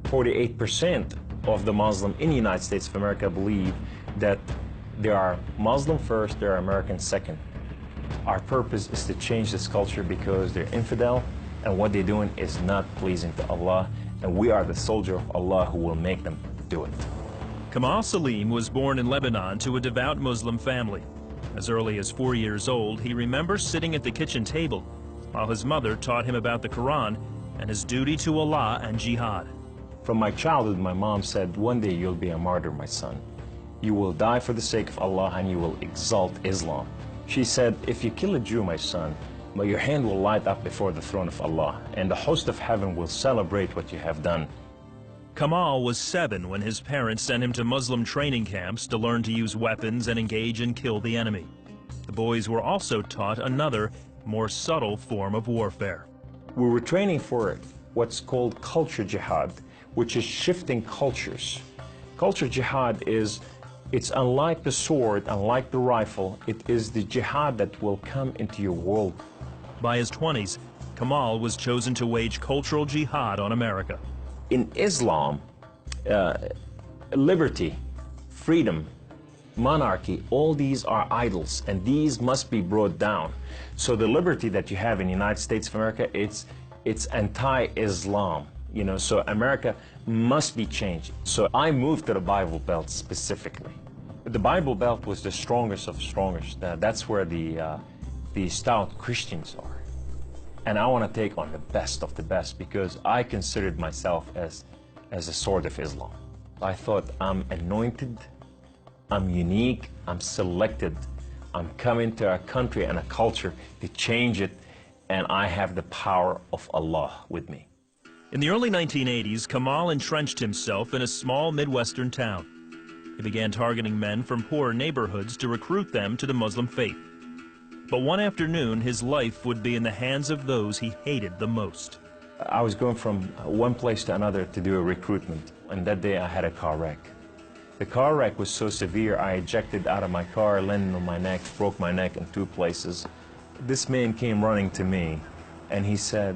48% of the Muslim in the United States of America believe that they are Muslim first, they are American second. Our purpose is to change this culture because they're infidel, and what they're doing is not pleasing to Allah, and we are the soldier of Allah who will make them do it. Kamal Salim was born in Lebanon to a devout Muslim family. As early as 4 years old, he remembers sitting at the kitchen table while his mother taught him about the Quran and his duty to Allah and jihad. From my childhood, my mom said, one day you'll be a martyr, my son. You will die for the sake of Allah and you will exalt Islam. She said, if you kill a Jew, my son, your hand will light up before the throne of Allah, and the host of heaven will celebrate what you have done. Kamal was 7 when his parents sent him to Muslim training camps to learn to use weapons and engage and kill the enemy. The boys were also taught another, more subtle form of warfare. We were training for what's called culture jihad, which is shifting cultures. Culture jihad is, it's unlike the sword, unlike the rifle, it is the jihad that will come into your world. By his 20s, Kamal was chosen to wage cultural jihad on America. In Islam, liberty, freedom, monarchy, all these are idols, and these must be brought down. So the liberty that you have in the United States of America, it's anti-Islam, you know, so America must be changed. So I moved to the Bible Belt specifically. The Bible Belt was the strongest of strongest. That's where the stout Christians are. And I want to take on the best of the best because I considered myself as a sword of Islam. I thought I'm anointed, I'm unique, I'm selected, I'm coming to a country and a culture to change it, and I have the power of Allah with me. In the early 1980s, Kamal entrenched himself in a small Midwestern town. He began targeting men from poorer neighborhoods to recruit them to the Muslim faith. But one afternoon, his life would be in the hands of those he hated the most. I was going from one place to another to do a recruitment, and that day I had a car wreck. The car wreck was so severe, I ejected out of my car, landed on my neck, broke my neck in 2 places. This man came running to me, and he said,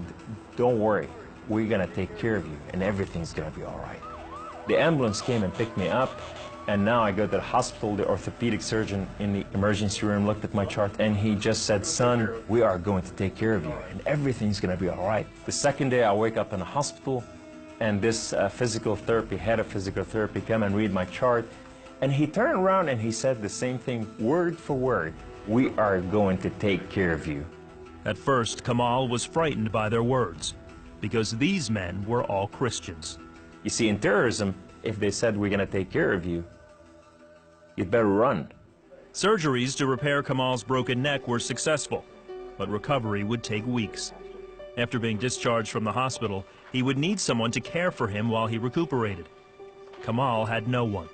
don't worry, we're gonna take care of you, and everything's gonna be all right. The ambulance came and picked me up, and now I go to the hospital. The orthopedic surgeon in the emergency room looked at my chart, and he just said, son, we are going to take care of you, and everything's gonna be all right. The second day, I wake up in the hospital, and this physical therapy, head of physical therapy, come and read my chart, and he turned around and he said the same thing, word for word, we are going to take care of you. At first, Kamal was frightened by their words, because these men were all Christians. You see, in terrorism, if they said we're gonna take care of you, you'd better run. Surgeries to repair Kamal's broken neck were successful, but recovery would take weeks. After being discharged from the hospital, he would need someone to care for him while he recuperated. Kamal had no one,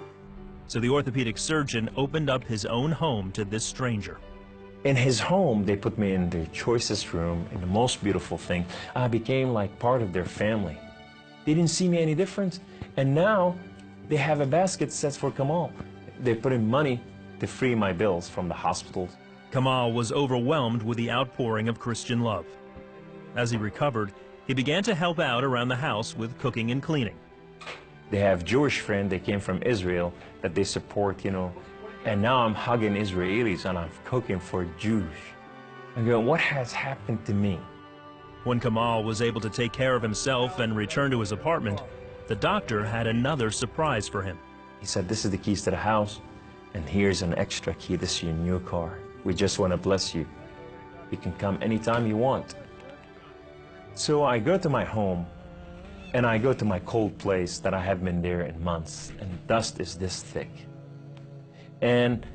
so the orthopedic surgeon opened up his own home to this stranger. In his home, they put me in the choicest room, in the most beautiful thing. I became like part of their family. They didn't see me any different, and now they have a basket set for Kamal. They put in money to free my bills from the hospitals. Kamal was overwhelmed with the outpouring of Christian love. As he recovered, he began to help out around the house with cooking and cleaning. They have Jewish friends, they came from Israel, that they support, you know, and now I'm hugging Israelis and I'm cooking for Jews. I go, what has happened to me? When Kamal was able to take care of himself and return to his apartment, the doctor had another surprise for him. He said, this is the keys to the house, and here's an extra key, this is your new car. We just want to bless you. You can come anytime you want. So I go to my home, and I go to my cold place that I haven't been there in months, and dust is this thick. And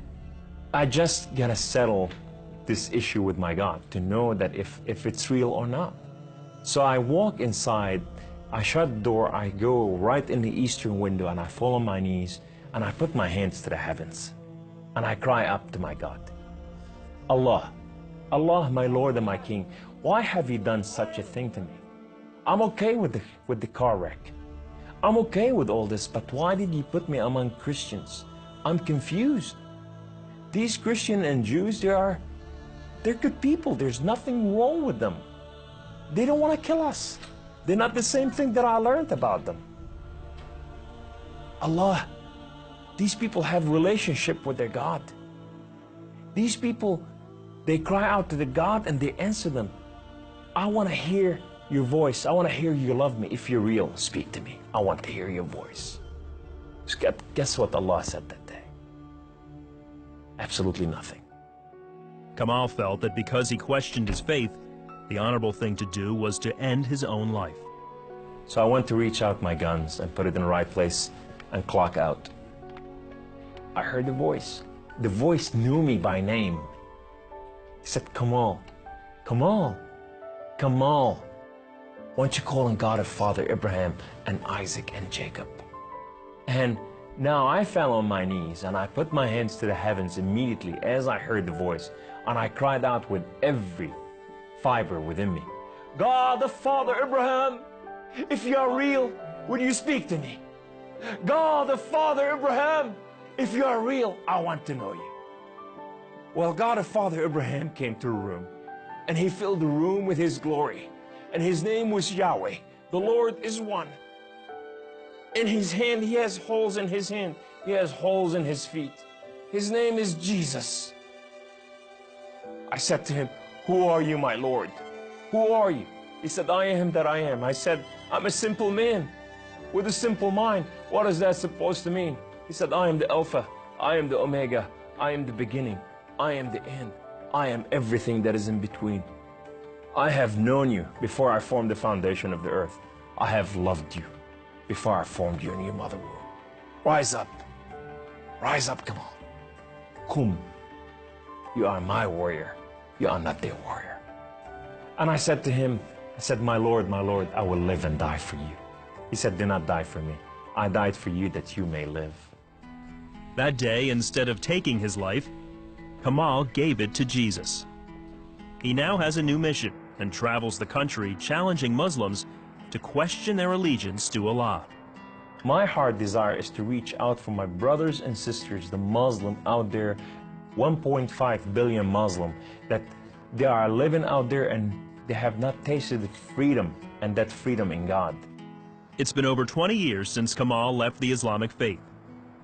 I just gotta settle this issue with my God to know that if it's real or not. So I walk inside, I shut the door, I go right in the eastern window, and I fall on my knees, and I put my hands to the heavens, and I cry up to my God. Allah, Allah, my Lord and my King, why have you done such a thing to me? I'm okay with the car wreck. I'm okay with all this, but why did you put me among Christians? I'm confused. These Christians and Jews, they're good people. There's nothing wrong with them. They don't want to kill us. They're not the same thing that I learned about them. Allah, these people have relationship with their God. These people, they cry out to the God and they answer them. I want to hear your voice. I want to hear you love me. If you're real, speak to me. I want to hear your voice. So guess what Allah said that day? Absolutely nothing. Kamal felt that because he questioned his faith, the honorable thing to do was to end his own life. So I went to reach out my guns and put it in the right place and clock out. I heard the voice. The voice knew me by name. He said, Kamal, Kamal, Kamal, why don't you call on God of Father Abraham and Isaac and Jacob? And now I fell on my knees and I put my hands to the heavens immediately as I heard the voice, and I cried out with every fiber within me, God of Father Abraham, if you are real, would you speak to me? God of Father Abraham, if you are real, I want to know you. Well, God of Father Abraham came to the room, and he filled the room with his glory, and his name was Yahweh. The Lord is one. In his hand, he has holes in his hand. He has holes in his feet. His name is Jesus. I said to him, who are you, my Lord? Who are you? He said, I am that I am. I said, I'm a simple man with a simple mind. What is that supposed to mean? He said, I am the Alpha. I am the Omega. I am the beginning. I am the end. I am everything that is in between. I have known you before I formed the foundation of the earth. I have loved you before I formed you in your mother womb. Rise up. Rise up, come on. Kum. You are my warrior. You are not their warrior. And I said to him, I said, my Lord, I will live and die for you. He said, do not die for me. I died for you that you may live. That day, instead of taking his life, Kamal gave it to Jesus. He now has a new mission and travels the country challenging Muslims to question their allegiance to Allah. My heart desire is to reach out for my brothers and sisters, the Muslim out there, 1.5 billion Muslim, that they are living out there and they have not tasted the freedom, and that freedom in God. It's been over 20 years since Kamal left the Islamic faith,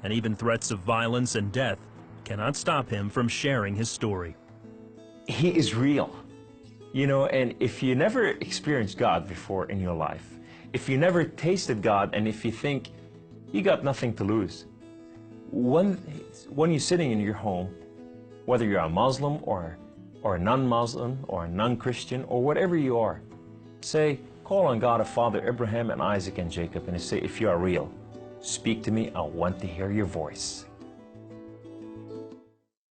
and even threats of violence and death cannot stop him from sharing his story. He is real, you know, and if you never experienced God before in your life, if you never tasted God, and if you think you got nothing to lose, when you're sitting in your home, whether you're a Muslim or a non-Muslim or a non-Christian or whatever you are, say, call on God of Father Abraham and Isaac and Jacob, and say, if you are real, speak to me, I want to hear your voice.